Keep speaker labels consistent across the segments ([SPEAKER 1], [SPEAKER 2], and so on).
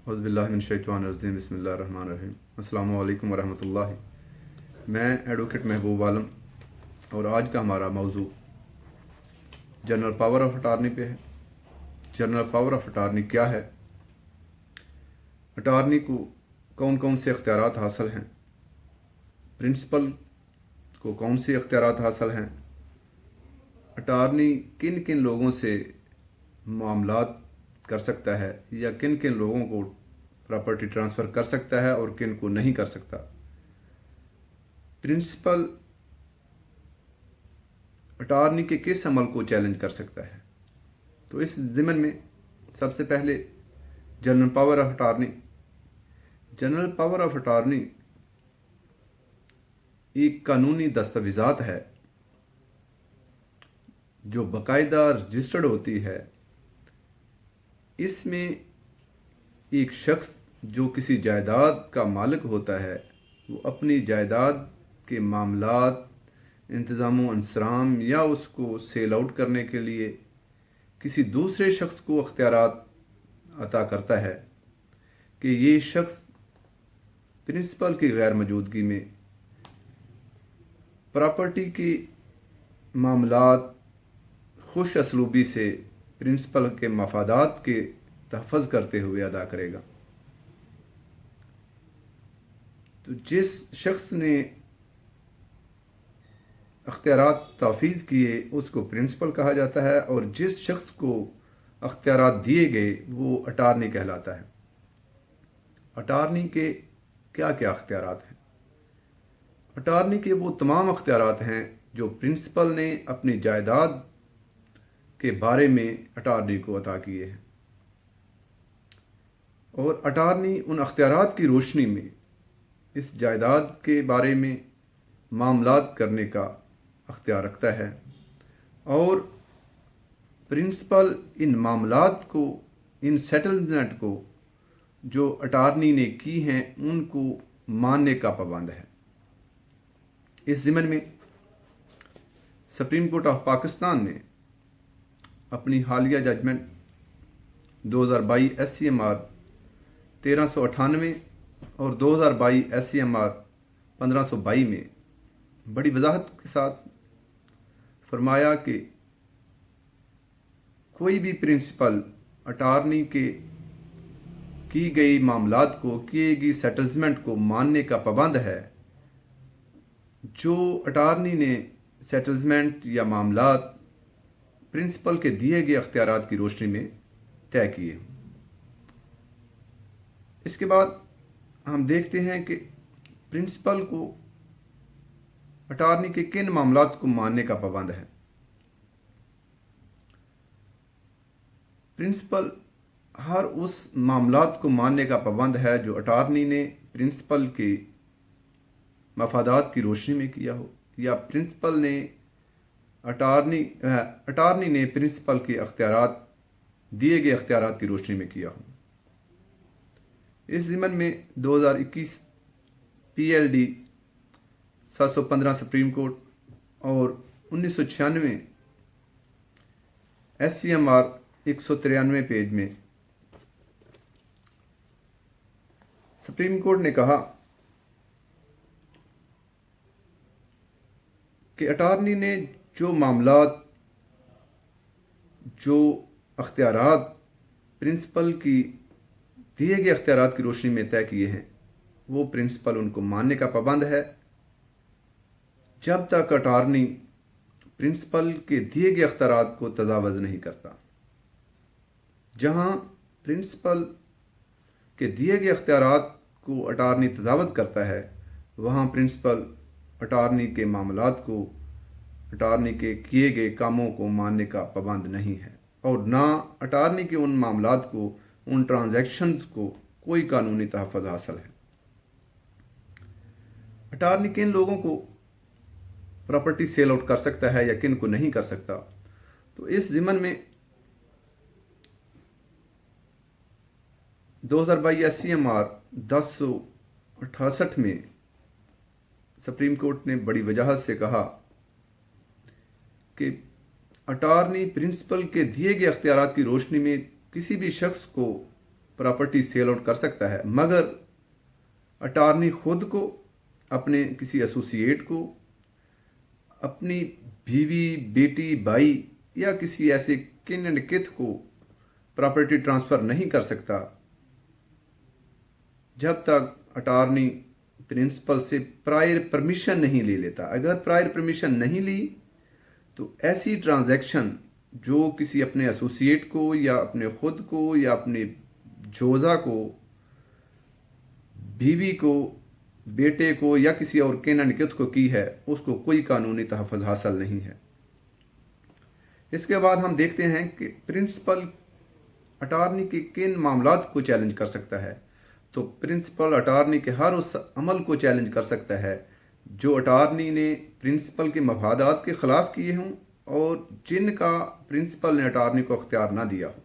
[SPEAKER 1] औज़ुबिल्लाहिमिनश्शैतानिर्रजीम बिस्मिल्लाहिर्रहमानिर्रहीम। अस्सलामु अलैकुम वरहमतुल्लाहि। मैं एडवोकेट महबूब आलम और आज का हमारा मौजू जनरल पावर ऑफ अटार्नी पे है। जनरल पावर ऑफ अटार्नी क्या है, अटार्नी को कौन कौन से इख्तियारात हासिल हैं, प्रिंसिपल को कौन से इख्तियारात हासिल हैं, अटार्नी किन किन लोगों से मामलात कर सकता है या किन किन लोगों को प्रॉपर्टी ट्रांसफ़र कर सकता है और किन को नहीं कर सकता। प्रिंसिपल अटार्नी के किस अमल को चैलेंज कर सकता है। तो इस ज़िमन में सबसे पहले general power of attorney. General power of attorney एक कानूनी दस्तावेज़ात है जो बाकायदा रजिस्टर्ड होती है। इसमें एक शख्स जो किसी जायदाद का मालिक होता है वो अपनी जायदाद के मामलात, इंतज़ाम अंसराम या उसको सेल आउट करने के लिए किसी दूसरे शख्स को अख्तियारात अता करता है कि ये शख्स प्रिंसिपल की गैर मौजूदगी में प्रॉपर्टी की मामलात खुश असलूबी से प्रिंसिपल के मफादात के तहफ़्फ़ुज़ करते हुए अदा करेगा। तो जिस शख्स ने अख्तियारात तहफ़ीज़ किए उसको प्रिंसिपल कहा जाता है और जिस शख्स को अख्तियारात दिए गए वो अटार्नी कहलाता है। अटार्नी के क्या क्या अख्तियारात हैं? अटार्नी के वो तमाम अख्तियारात हैं जो प्रिंसिपल ने अपनी जायदाद के बारे में अटार्नी को अता किए हैं और अटार्नी उन अख्तियारात की रोशनी में इस जायदाद के बारे में मामलात करने का अख्तियार रखता है और प्रिंसिपल इन मामलात को, इन सेटलमेंट को जो अटार्नी ने की हैं उनको मानने का पाबंद है। इस ज़िमन में सुप्रीम कोर्ट ऑफ पाकिस्तान ने अपनी हालिया जजमेंट 2022 SCMR 1398 और 2022 SCMR 1522 में बड़ी वजाहत के साथ फरमाया कि कोई भी प्रिंसिपल अटार्नी के की गई मामलात को, किए गई सेटलमेंट को मानने का पाबंद है जो अटार्नी ने सेटलमेंट या मामलात प्रिंसिपल के दिए गए अख्तियारात की रोशनी में तय किए। इसके बाद हम देखते हैं कि प्रिंसिपल को अटार्नी के किन मामलात को मानने का पाबंद है। प्रिंसिपल हर उस मामलात को मानने का पाबंद है जो अटार्नी ने प्रिंसिपल के मफादात की रोशनी में किया हो या प्रिंसिपल ने अटार्नी ने प्रिंसिपल के अख्तियारात, दिए गए अख्तियारात की रोशनी में किया हो। इस ज़िमन में 2021 PLD 715 सुप्रीम कोर्ट और 1996 SCMR 193 पेज में सुप्रीम कोर्ट ने कहा कि अटार्नी ने जो मामलात, जो अख्तियारात प्रिंसिपल की दिए गए अख्तियारात की रोशनी में तय किए हैं वो प्रिंसिपल उनको मानने का पाबंद है जब तक अटार्नी प्रिंसिपल के दिए गए अख्तियारात को तजावज़ नहीं करता। जहां प्रिंसिपल के दिए गए अख्तियारात को अटार्नी तजावज़ करता है वहां प्रिंसिपल अटार्नी के मामलात को, अटार्नी के किए गए कामों को मानने का पाबंद नहीं है और ना अटार्नी के उन मामलात को, उन ट्रांजैक्शंस को कोई कानूनी तहफ़्फ़ुज़ हासिल है। अटार्नी किन लोगों को प्रॉपर्टी सेल आउट कर सकता है या किन को नहीं कर सकता। तो इस ज़िमन में 2022 SCMR 1068 में सुप्रीम कोर्ट ने बड़ी वजाहत से कहा कि अटार्नी प्रिंसिपल के दिए गए अख्तियारात की रोशनी में किसी भी शख्स को प्रॉपर्टी सेल आउट कर सकता है, मगर अटार्नी खुद को, अपने किसी एसोसिएट को, अपनी बीवी, बेटी, भाई या किसी ऐसे किन एंड किथ को प्रॉपर्टी ट्रांसफ़र नहीं कर सकता जब तक अटार्नी प्रिंसिपल से प्रायर परमिशन नहीं ले लेता। अगर प्रायर परमिशन नहीं ली तो ऐसी ट्रांजैक्शन जो किसी अपने एसोसिएट को या अपने खुद को या अपने जोजा को, बीवी को, बेटे को या किसी और किन एंड किथ को की है, उसको कोई कानूनी तहफ़्फ़ुज़ हासिल नहीं है। इसके बाद हम देखते हैं कि प्रिंसिपल अटार्नी के किन मामलात को चैलेंज कर सकता है। तो प्रिंसिपल अटार्नी के हर उस अमल को चैलेंज कर सकता है जो अटार्नी ने प्रिंसिपल के मफादात के ख़िलाफ़ किए हों और जिनका प्रिंसिपल ने अटार्नी को अख्तियार ना दिया हो।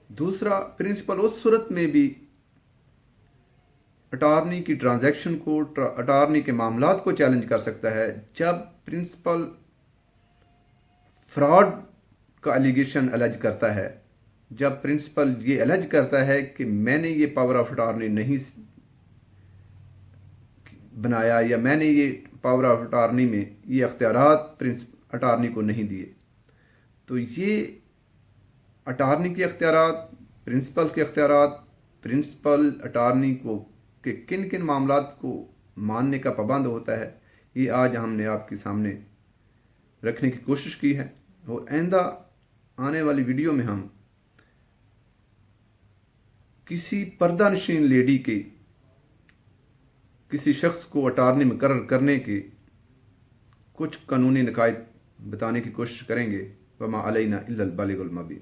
[SPEAKER 1] दूसरा, प्रिंसिपल उस सूरत में भी अटार्नी की ट्रांजैक्शन को, अटार्नी के मामलात को चैलेंज कर सकता है जब प्रिंसिपल फ्रॉड का एलिगेशन अलग करता है, जब प्रिंसिपल ये अलग करता है कि मैंने ये पावर ऑफ अटार्नी नहीं बनाया या मैंने ये पावर ऑफ अटार्नी में ये अख्तियारात अटार्नी को नहीं दिए। तो ये अटार्नी के अख्तियारात, प्रिंसिपल के अख्तियारात, प्रिंसिपल अटार्नी को कि किन किन मामलात को मानने का पाबंद होता है, ये आज हमने आपके सामने रखने की कोशिश की है। और आइंदा आने वाली वीडियो में हम किसी पर्दानशीन लेडी के किसी शख्स को अटार्नी मुकर्रर करने के कुछ कानूनी नकायद बताने की कोशिश करेंगे। वमा अलैना इल्लल बालिगुल मुबीन।